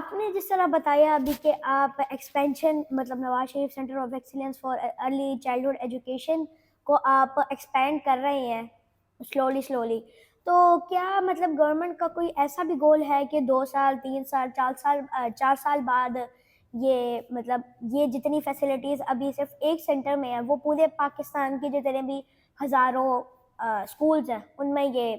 آپ نے جس طرح بتایا ابھی کہ آپ ایکسپینشن مطلب Nawaz Sharif centre of excellence for early childhood education کو آپ ایکسپینڈ کر رہے ہیں سلولی، تو کیا مطلب گورنمنٹ کا کوئی ایسا بھی گول ہے کہ 2 سال 3 سال 4 سال بعد یہ مطلب یہ جتنی فیسلٹیز ابھی صرف ایک سینٹر میں ہیں وہ پورے پاکستان کے جتنے بھی ہزاروں اسکولز ہیں ان میں یہ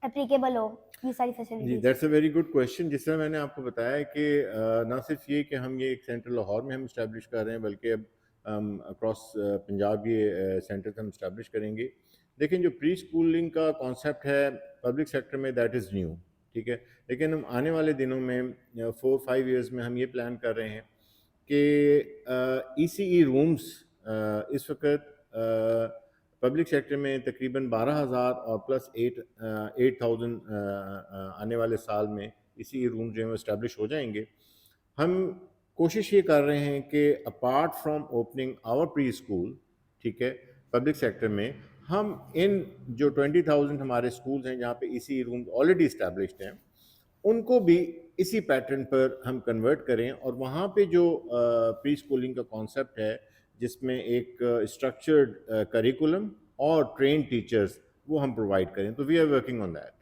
اپلیکیبل ہو یہ ساری جی facilities? That's a very good question. جس طرح میں نے آپ کو بتایا ہے کہ نہ صرف یہ کہ ہم یہ ایک سینٹر لاہور میں ہم اسٹیبلش کر رہے ہیں بلکہ اب اکراس پنجاب یہ سینٹر ہم اسٹیبلش کریں گے. دیکھیں جو پری اسکولنگ کا کانسیپٹ ہے پبلک سیکٹر میں دیٹ از نیو, ٹھیک ہے, لیکن ہم آنے والے دنوں میں 4-5 ایئرز میں ہم یہ پلان کر رہے ہیں کہ ای سی ای رومس اس وقت پبلک سیکٹر میں تقریباً 12,000 اور پلس 8,000 آنے والے سال میں اسی روم جو ہیں وہ اسٹیبلش ہو جائیں گے. ہم کوشش یہ کر رہے ہیں کہ apart from opening our preschool, ٹھیک ہے, پبلک سیکٹر میں ہم ان جو 20,000 ہمارے اسکولز ہیں جہاں پہ اسی روم آلریڈی اسٹیبلشڈ ہیں ان کو بھی اسی پیٹرن پر ہم کنورٹ کریں اور وہاں پہ جو پری اسکولنگ کا کانسیپٹ ہے جس میں ایک اسٹرکچرڈ کریکولم اور ٹرین ٹیچرز وہ ہم پرووائڈ کریں. تو we are working on that.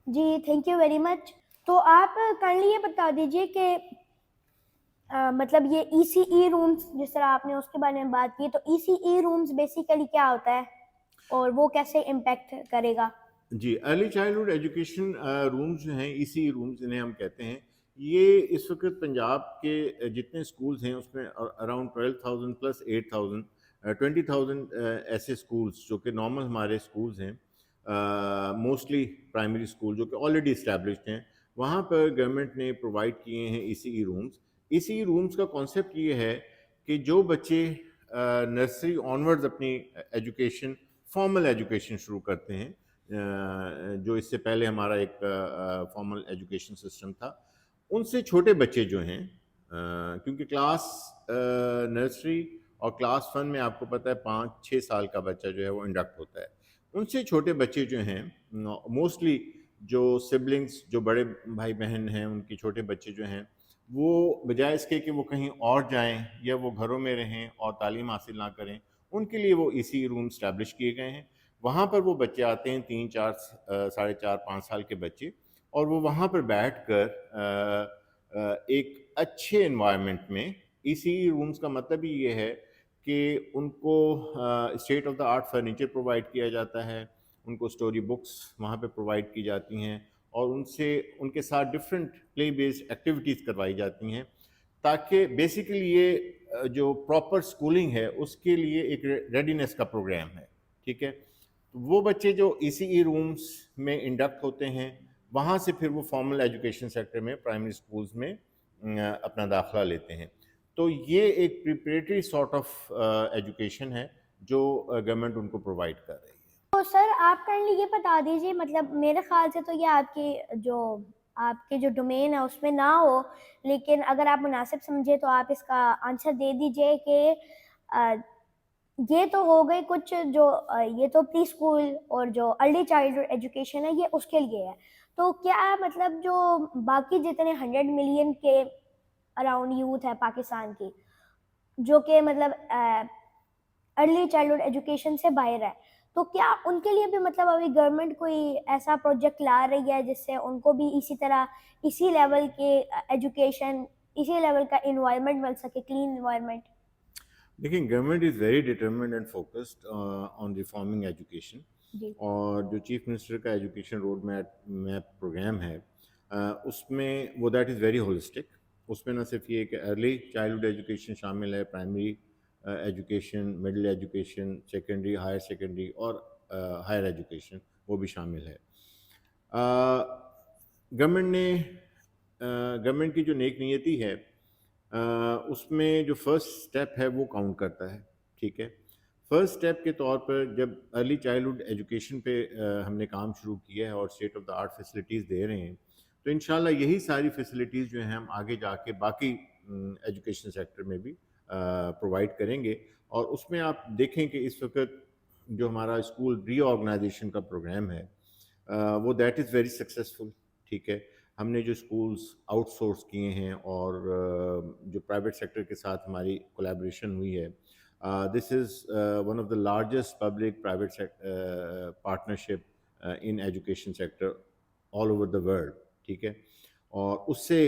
جی تھینک یو ویری مچ. تو آپ کائنڈلی یہ بتا دیجیے کہ مطلب یہ ای سی ای رومز جس طرح آپ نے اس کے بارے میں بات کی, تو ای سی ای رومز بیسیکلی کیا ہوتا ہے اور وہ کیسے امپیکٹ کرے گا؟ جی, ارلی چائلڈہڈ ایجوکیشن رومز جو ہیں ای سی رومز انہیں ہم کہتے ہیں. یہ اس وقت پنجاب کے جتنے اسکولز ہیں اس میں اراؤنڈ 12,000 پلس 8,000 20,000 ایسے اسکولز جو کہ نارمل ہمارے اسکولز ہیں, موسٹلی پرائمری اسکول جو کہ آلریڈی اسٹیبلشڈ ہیں, وہاں پر گورنمنٹ نے پرووائڈ کیے ہیں ای سی ای رومز. ای سی ای رومز کا کانسیپٹ یہ ہے کہ جو بچے نرسری آنورڈز اپنی ایجوکیشن فارمل ایجوکیشن شروع کرتے ہیں, جو اس سے پہلے ہمارا ایک فارمل ایجوکیشن سسٹم تھا, ان سے چھوٹے بچے جو ہیں, کیونکہ کلاس نرسری اور کلاس 1 میں آپ کو پتہ ہے 5-6 سال کا بچہ جو ہے وہ انڈکٹ ہوتا ہے, ان سے چھوٹے بچے جو ہیں موسٹلی جو سبلنگس جو بڑے بھائی بہن ہیں ان کے چھوٹے بچے جو ہیں وہ بجائے اس کے کہ وہ کہیں اور جائیں یا وہ گھروں میں رہیں اور تعلیم حاصل نہ کریں, ان کے لیے وہ ای سی روم اسٹیبلش کیے گئے ہیں. وہاں پر وہ بچے آتے ہیں 3-4 4.5 سال کے بچے, اور وہ وہاں پر بیٹھ کر ایک اچھے انوائرمنٹ میں, ای سی رومز کا مطلب ہی یہ ہے کہ ان کو state of the art furniture provide کیا جاتا ہے, ان کو اسٹوری بکس وہاں پہ پرووائڈ کی جاتی ہیں اور ان کے ساتھ ڈفرینٹ پلے بیسڈ ایکٹیویٹیز کروائی جاتی ہیں تاکہ بیسیکلی یہ جو پراپر اسکولنگ ہے اس کے لیے ایک ریڈینیس کا پروگرام ہے, ٹھیک ہے. تو وہ بچے جو ای سی ای رومز میں انڈکٹ ہوتے ہیں وہاں سے پھر وہ فارمل ایجوکیشن سیکٹر میں پرائمری اسکولز میں اپنا داخلہ لیتے ہیں. تو یہ ایک پریپریٹری سارٹ آف ایجوکیشن ہے جو گورنمنٹ ان کو پرووائڈ کر رہی ہے. تو سر آپ کائنڈلی یہ بتا دیجیے, مطلب میرے خیال سے تو یہ آپ کے جو ڈومین ہے اس میں نہ ہو, لیکن اگر آپ مناسب سمجھے تو آپ اس کا آنسر دے دیجیے کہ یہ تو ہو گئی کچھ جو یہ تو پری اسکول اور جو ارلی چائلڈہڈ ایجوکیشن ہے یہ اس کے لیے ہے, تو کیا مطلب جو باقی جتنے 100 ملین کے اراؤنڈ یوتھ ہے پاکستان کی جو کہ مطلب ارلی چائلڈہڈ ایجوکیشن سے باہر ہے, تو کیا ان کے لیے بھی مطلب ابھی گورنمنٹ کوئی ایسا پروجیکٹ لا رہی ہے جس سے ان کو بھی اسی طرح اسی لیول کے ایجوکیشن اسی لیول کا انوائرمنٹ مل سکے, کلین انوائرمنٹ؟ دیکھیں government is very determined and focused on reforming education, جی اور جو چیف منسٹر کا ایجوکیشن روڈ میپ پروگرام ہے اس میں وہ دیٹ از ویری ہولسٹک. اس میں نہ صرف یہ کہ ارلی چائلڈہڈ ایجوکیشن شامل ہے, primary education, middle education, secondary, higher secondary اور ہائر ایجوکیشن وہ بھی شامل ہے. گورنمنٹ کی جو نیک نیتی ہے اس میں جو فرسٹ سٹیپ ہے وہ کاؤنٹ کرتا ہے, ٹھیک ہے. فرسٹ سٹیپ کے طور پر جب ارلی چائلڈہڈ ایجوکیشن پہ ہم نے کام شروع کیا ہے اور state of the art facilities دے رہے ہیں, تو انشاءاللہ یہی ساری فیسلٹیز جو ہیں ہم آگے جا کے باقی ایجوکیشن سیکٹر میں بھی پرووائڈ کریں گے. اور اس میں آپ دیکھیں کہ اس وقت جو ہمارا اسکول ری آرگنائزیشن کا پروگرام ہے وہ دیٹ از ویری سکسیزفل, ٹھیک ہے. ہم نے جو اسکولس آؤٹ سورس کیے ہیں اور جو پرائیویٹ سیکٹر کے ساتھ ہماری کولیبریشن ہوئی ہے، this is one of the largest public private partnership in education sector all over the world, ٹھیک ہے. اور اس سے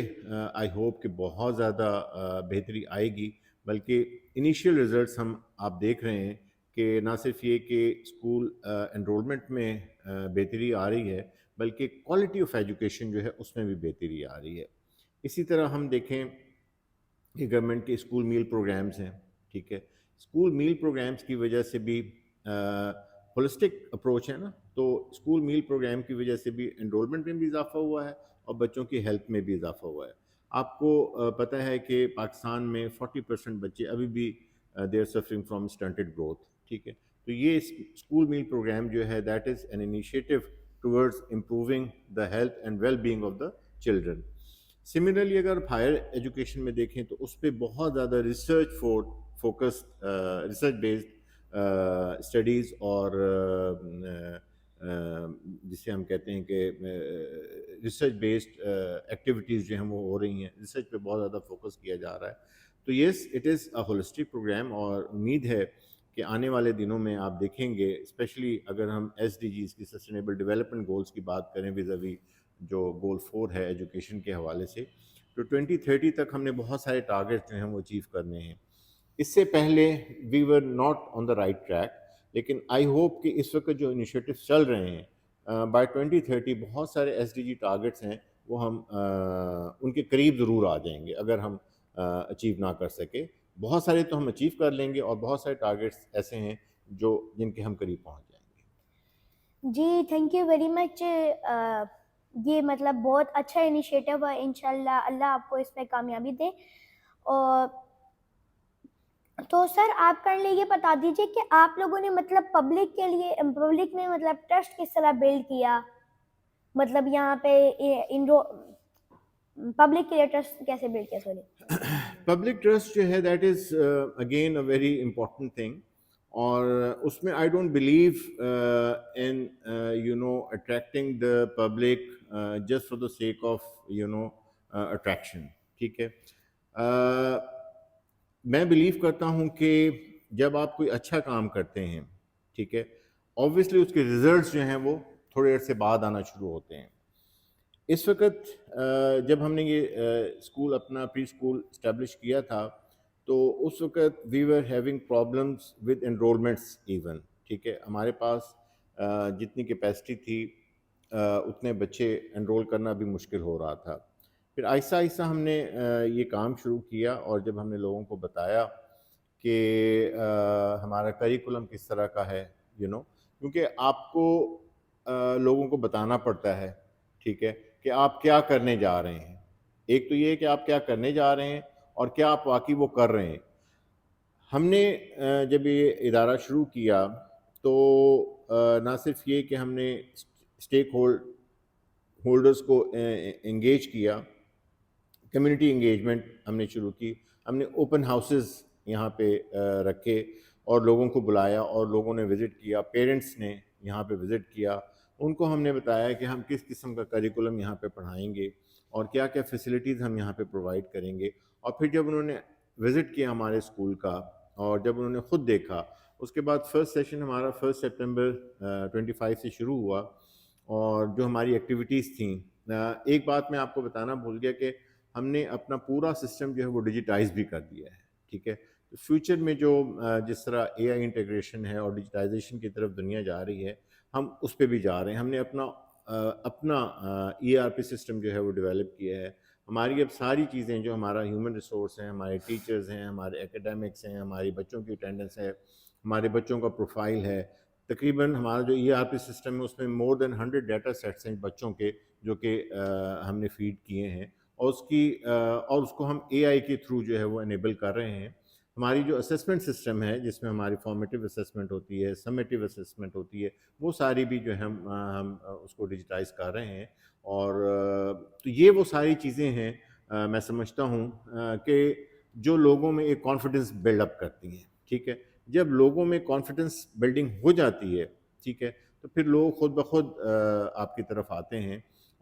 آئی ہوپ کہ بہت زیادہ بہتری آئے گی، بلکہ انیشیل ریزلٹس ہم آپ دیکھ رہے ہیں کہ نہ صرف یہ کہ اسکول انرولمنٹ میں بہتری آ رہی ہے، بلکہ کوالٹی آف ایجوکیشن جو ہے اس میں بھی بہتری آ رہی ہے. اسی طرح ہم دیکھیں کہ گورنمنٹ کے اسکول میل پروگرامز ہیں، ٹھیک ہے. اسکول میل پروگرامز کی وجہ سے بھی ہولسٹک اپروچ ہے نا، تو اسکول میل پروگرام کی وجہ سے بھی انرولمنٹ میں بھی اضافہ ہوا ہے اور بچوں کی ہیلتھ میں بھی اضافہ ہوا ہے. آپ کو پتہ ہے کہ پاکستان میں 40% بچے ابھی بھی they are suffering from stunted growth, ٹھیک ہے. تو یہ اسکول میل پروگرام جو ہے that is an initiative towards improving the health and well being of the children. Similarly اگر ہائر ایجوکیشن میں دیکھیں تو اس پہ بہت زیادہ research focus research based studies اور جسے ہم کہتے ہیں کہ ریسرچ بیسڈ ایکٹیویٹیز جو ہیں وہ ہو رہی ہیں، ریسرچ پہ بہت زیادہ فوکس کیا جا رہا ہے. تو yes it is a holistic programme, اور امید ہے کہ آنے والے دنوں میں آپ دیکھیں گے، اسپیشلی اگر ہم ایس ڈی جیز کی سسٹینیبل ڈیولپمنٹ گولز کی بات کریں ویزاوی جو گول 4 ہے ایجوکیشن کے حوالے سے، تو 2030 تک ہم نے بہت سارے ٹارگیٹ جو ہیں وہ اچیو کرنے ہیں. اس سے پہلے we were not on the right track, لیکن آئی ہوپ کہ اس وقت جو انیشیٹو چل رہے ہیں بائی 2030 بہت سارے ایس ڈی جی ٹارگیٹس ہیں وہ ہم ان کے قریب ضرور آ جائیں گے. اگر ہم اچیو نہ کر سکے، بہت سارے تو ہم اچیو کر لیں گے، اور بہت سارے ٹارگیٹس ایسے ہیں جو جن کے ہم قریب پہنچ جائیں گے. جی تھینک یو ویری مچ. یہ مطلب بہت اچھا انیشیٹو ہے، انشاءاللہ اللہ آپ کو اس پہ کامیابی دے. اور تو سر آپ کرنے یہ بتا دیجئے کہ آپ لوگوں نے مطلب پبلک میں مطلب ٹرسٹ کس طرح بلڈ کیا، مطلب یہاں پہ پبلک کے لیے ٹرسٹ کیسے بلڈ کیا؟ سوری، پبلک ٹرسٹ جو ہے that is again a very important thing, اور اس میں I don't believe in attracting the public just for the sake of attraction, ٹھیک ہے. میں بلیو کرتا ہوں کہ جب آپ کوئی اچھا کام کرتے ہیں، ٹھیک ہے، آبویسلی اس کے ریزلٹس جو ہیں وہ تھوڑے عرصے بعد آنا شروع ہوتے ہیں. اس وقت جب ہم نے یہ اسکول اپنا پری اسکول اسٹیبلش کیا تھا تو اس وقت we were having problems with enrolments even, ٹھیک ہے. ہمارے پاس جتنی کیپیسٹی تھی اتنے بچے انرول کرنا بھی مشکل ہو رہا تھا. پھر آہستہ آہستہ ہم نے یہ کام شروع کیا، اور جب ہم نے لوگوں کو بتایا کہ ہمارا کریکولم کس طرح کا ہے، کیونکہ آپ کو لوگوں کو بتانا پڑتا ہے، ٹھیک ہے، کہ آپ کیا کرنے جا رہے ہیں. ایک تو یہ کہ آپ کیا کرنے جا رہے ہیں، اور کیا آپ واقعی وہ کر رہے ہیں. ہم نے جب یہ ادارہ شروع کیا تو نہ صرف یہ کہ ہم نے اسٹیک ہولڈرز کو انگیج کیا، کمیونٹی انگیجمنٹ ہم نے شروع کی. ہم نے اوپن ہاؤسز یہاں پہ رکھے اور لوگوں کو بلایا، اور لوگوں نے وزٹ کیا، پیرنٹس نے یہاں پہ وزٹ کیا. ان کو ہم نے بتایا کہ ہم کس قسم کا کریکولم یہاں پہ پڑھائیں گے اور کیا کیا فیسلٹیز ہم یہاں پہ پرووائڈ کریں گے. اور پھر جب انہوں نے وزٹ کیا ہمارے اسکول کا، اور جب انہوں نے خود دیکھا، اس کے بعد فرسٹ سیشن ہمارا 1 سپٹمبر 25 سے شروع ہوا. اور جو ہماری ایکٹیویٹیز تھیں، ایک بات میں آپ کو بتانا بھول گیا کہ ہم نے اپنا پورا سسٹم جو ہے وہ ڈیجیٹائز بھی کر دیا ہے، ٹھیک ہے. تو فیوچر میں جو جس طرح اے آئی انٹیگریشن ہے اور ڈیجیٹائزیشن کی طرف دنیا جا رہی ہے، ہم اس پہ بھی جا رہے ہیں. ہم نے اپنا ای آر پی سسٹم جو ہے وہ ڈیولپ کیا ہے. ہماری اب ساری چیزیں جو ہمارا ہیومن ریسورس ہیں، ہمارے ٹیچرز ہیں، ہمارے اکیڈمکس ہیں، ہماری بچوں کی اٹینڈنس ہے، ہمارے بچوں کا پروفائل ہے. تقریباً ہمارا جو ای آر پی سسٹم ہے اس میں مور دین 100 ڈیٹا سیٹس ہیں بچوں کے، جو کہ ہم نے فیڈ کیے ہیں، اور اس کو ہم اے آئی کے تھرو جو ہے وہ انیبل کر رہے ہیں. ہماری جو اسسمنٹ سسٹم ہے جس میں ہماری فارمیٹیو اسسمنٹ ہوتی ہے، سمیٹیو اسسمنٹ ہوتی ہے، وہ ساری بھی جو ہے ہم اس کو ڈیجیٹائز کر رہے ہیں. اور تو یہ وہ ساری چیزیں ہیں میں سمجھتا ہوں کہ جو لوگوں میں ایک کانفیڈنس بلڈ اپ کرتی ہیں، ٹھیک ہے. جب لوگوں میں کانفیڈنس بلڈنگ ہو جاتی ہے، ٹھیک ہے، تو پھر لوگ خود بخود آپ کی طرف آتے ہیں.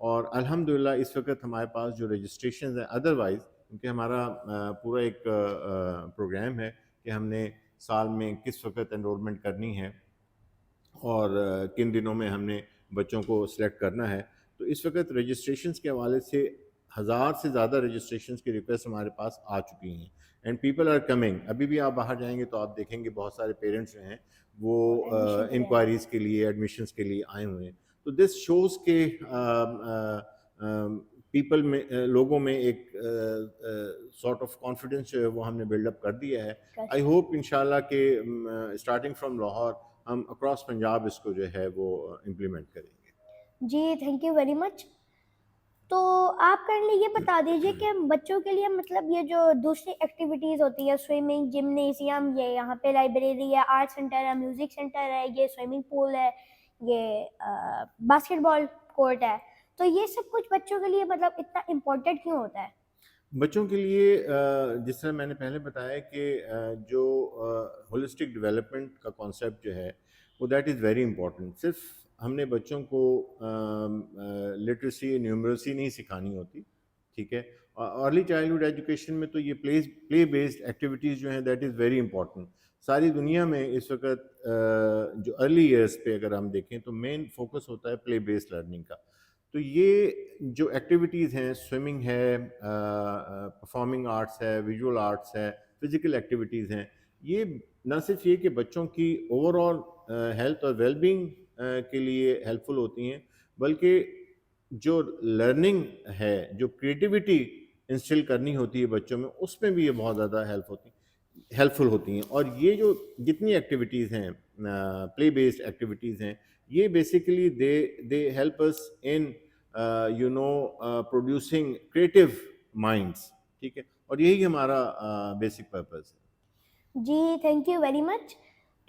اور الحمدللہ اس وقت ہمارے پاس جو رجسٹریشنز ہیں ادروائز، کیونکہ ہمارا پورا ایک پروگرام ہے کہ ہم نے سال میں کس وقت انرولمنٹ کرنی ہے اور کن دنوں میں ہم نے بچوں کو سلیکٹ کرنا ہے، تو اس وقت رجسٹریشنز کے حوالے سے 1000 سے زیادہ رجسٹریشنز کی ریکویسٹ ہمارے پاس آ چکی ہیں، اینڈ پیپل آر کمنگ. ابھی بھی آپ باہر جائیں گے تو آپ دیکھیں گے بہت سارے پیرنٹس جو ہیں وہ ایڈمیشن کے لیے آئے انکوائریز کے لیے، ایڈمیشنز کے لیے آئے ہوئے ہیں. تو دس شوز کہ پیپل میں، لوگوں میں ایک سارٹ آف کانفیڈنس جو ہے وہ ہم نے بلڈ اپ کر دیا ہے. آئی ہوپ انشاءاللہ کہ اسٹارٹنگ فرام لاہور ہم اکراس پنجاب اس کو جو ہے وہ امپلیمنٹ کریں گے. جی تھینک یو ویری مچ. تو آپ کرنے یہ بتا دیجیے کہ بچوں کے لیے مطلب یہ جو دوسری ایکٹیویٹیز ہوتی ہے، سوئمنگ، جمنیزیم، یہ یہاں پہ لائبریری ہے، آرٹ سینٹر ہے، میوزک سینٹر ہے، یہ سوئمنگ پول ہے، یہ باسکٹ بال کورٹ ہے، تو یہ سب کچھ بچوں کے لیے مطلب اتنا امپورٹنٹ کیوں ہوتا ہے؟ بچوں کے لیے جس طرح میں نے پہلے بتایا کہ جو ہولسٹک ڈیولپمنٹ کا کانسیپٹ جو ہے وہ دیٹ از ویری امپورٹنٹ. صرف ہم نے بچوں کو لٹریسی، نیومریسی نہیں سکھانی ہوتی، ٹھیک ہے. ارلی چائلڈہڈ ایجوکیشن میں تو یہ پلے بیسڈ ایکٹیویٹیز جو ہیں دیٹ از ویری امپورٹنٹ. ساری دنیا میں اس وقت جو ارلی ایئرس پہ اگر ہم دیکھیں تو مین فوکس ہوتا ہے پلے بیسڈ لرننگ کا. تو یہ جو ایکٹیویٹیز ہیں، سوئمنگ ہے، پرفارمنگ آرٹس ہے، ویژول آرٹس ہے، فزیکل ایکٹیویٹیز ہیں، یہ نہ صرف یہ کہ بچوں کی اوور آل ہیلتھ اور ویل بینگ کے لیے ہیلپ فل ہوتی ہیں، بلکہ جو لرننگ ہے، جو کریٹیوٹی انسٹل کرنی ہوتی ہے بچوں میں، اس میں بھی یہ بہت زیادہ ہیلپ فل ہوتی ہیں. اور یہ جو جتنی ایکٹیویٹیز ہیں، پلے بیسڈ ایکٹیویٹیز ہیں، یہ basically they help us in producing creative minds, ٹھیک ہے. اور یہی ہمارا بیسک پرپز ہے. جی تھینک یو ویری مچ.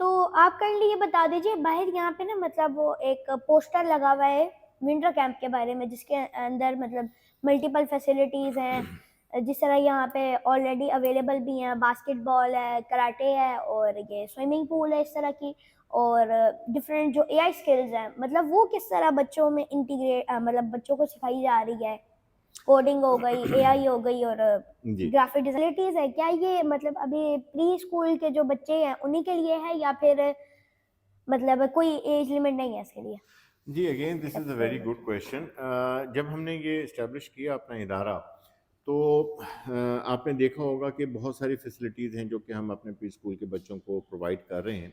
تو آپ کر لیے بتا دیجیے باہر یہاں پہ نا مطلب وہ ایک پوسٹر لگا ہوا ہے ونٹر کیمپ کے بارے میں، جس کے اندر مطلب ملٹیپل فیسلٹیز ہیں، جس طرح یہاں پہ آلریڈی اویلیبل بھی ہیں، باسکٹ بال ہے، کراٹے ہے، اور یہ سوئمنگ پول ہے اس طرح کی، اور ڈفرینٹ جو اے آئی اسکلز ہیں، مطلب وہ کس طرح بچوں میں انٹیگریٹ مطلب بچوں کو سکھائی جا رہی ہے. کوڈنگ ہو گئی، اے آئی ہو گئی، اور جی گرافک ڈیزائنٹیز ہے. کیا یہ مطلب ابھی پری اسکول کے جو بچے ہیں انہی کے لیے ہے، یا پھر مطلب کوئی ایج لمٹ نہیں ہے اس کے لیے؟ جی again this is a very good question. جب ہم نے یہ اسٹیبلش کیا اپنا ادارہ، تو آپ نے دیکھا ہوگا کہ بہت ساری فیسلٹیز ہیں جو کہ ہم اپنے پری اسکول کے بچوں کو پرووائڈ کر رہے ہیں.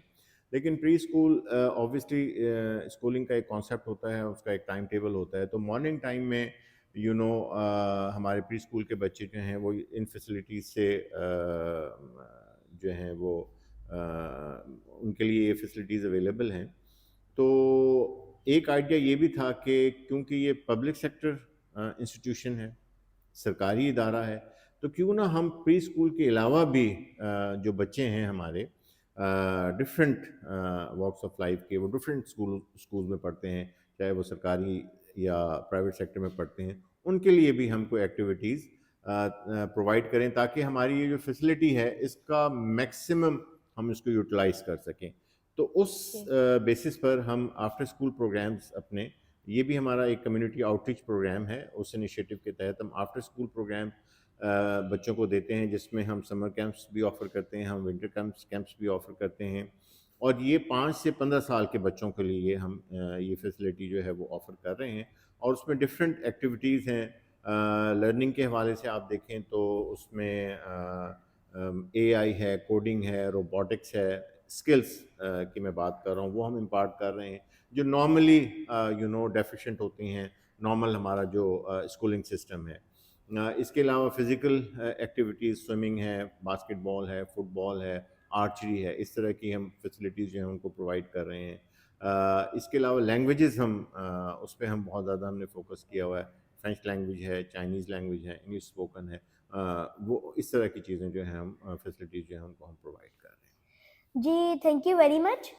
لیکن پری اسکول آبویسلی اسکولنگ کا ایک کانسیپٹ ہوتا ہے، اس کا ایک ٹائم ٹیبل ہوتا ہے. تو مارننگ ٹائم میں ہمارے پری اسکول کے بچے جو ہیں وہ ان فیسلٹیز سے جو ہیں وہ ان کے لیے یہ فیسلٹیز اویلیبل ہیں. تو ایک آئیڈیا یہ بھی تھا کہ کیونکہ یہ پبلک سیکٹر انسٹیٹیوشن ہے، سرکاری ادارہ ہے، تو کیوں نہ ہم پری اسکول کے علاوہ بھی جو بچے ہیں ہمارے ڈفرینٹ واکس آف لائف کے، وہ ڈفرینٹ اسکول میں پڑھتے ہیں، چاہے وہ سرکاری یا پرائیویٹ سیکٹر میں پڑھتے ہیں، ان کے لیے بھی ہم کو ایکٹیویٹیز پرووائڈ کریں تاکہ ہماری یہ جو فیسلٹی ہے اس کا میکسیمم ہم اس کو یوٹیلائز کر سکیں. تو اس بیسس پر ہم آفٹر اسکول پروگرامز اپنے، یہ بھی ہمارا ایک کمیونٹی آؤٹ ریچ پروگرام ہے، اس انیشیٹو کے تحت ہم آفٹر اسکول پروگرام بچوں کو دیتے ہیں، جس میں ہم سمر کیمپس بھی آفر کرتے ہیں، ہم ونٹر کیمپس بھی آفر کرتے ہیں. اور یہ 5 سے 15 سال کے بچوں کے لیے ہم یہ فیسلٹی جو ہے وہ آفر کر رہے ہیں. اور اس میں ڈفرینٹ ایکٹیویٹیز ہیں. لرننگ کے حوالے سے آپ دیکھیں تو اس میں اے آئی ہے، کوڈنگ ہے، روبوٹکس ہے، اسکلس کی میں بات کر رہا ہوں، وہ ہم امپارٹ کر رہے ہیں جو نارملی ڈیفیشینٹ ہوتی ہیں، نارمل ہمارا جو اسکولنگ سسٹم ہے. اس کے علاوہ فزیکل ایکٹیویٹیز، سوئمنگ ہے، باسکٹ بال ہے، فٹ بال ہے، آرچری ہے، اس طرح کی ہم فیسلٹیز جو ہیں ان کو پرووائڈ کر رہے ہیں. اس کے علاوہ لینگویجز ہم اس پہ ہم بہت زیادہ ہم نے فوکس کیا ہوا ہے. فرینچ لینگویج ہے، چائنیز لینگویج ہے، انگلش اسپوکن ہے، وہ اس طرح کی چیزیں جو ہیں ہم فیسلٹیز جو ہیں ان کو ہم پرووائڈ کر رہے ہیں. جی تھینک یو ویری مچ.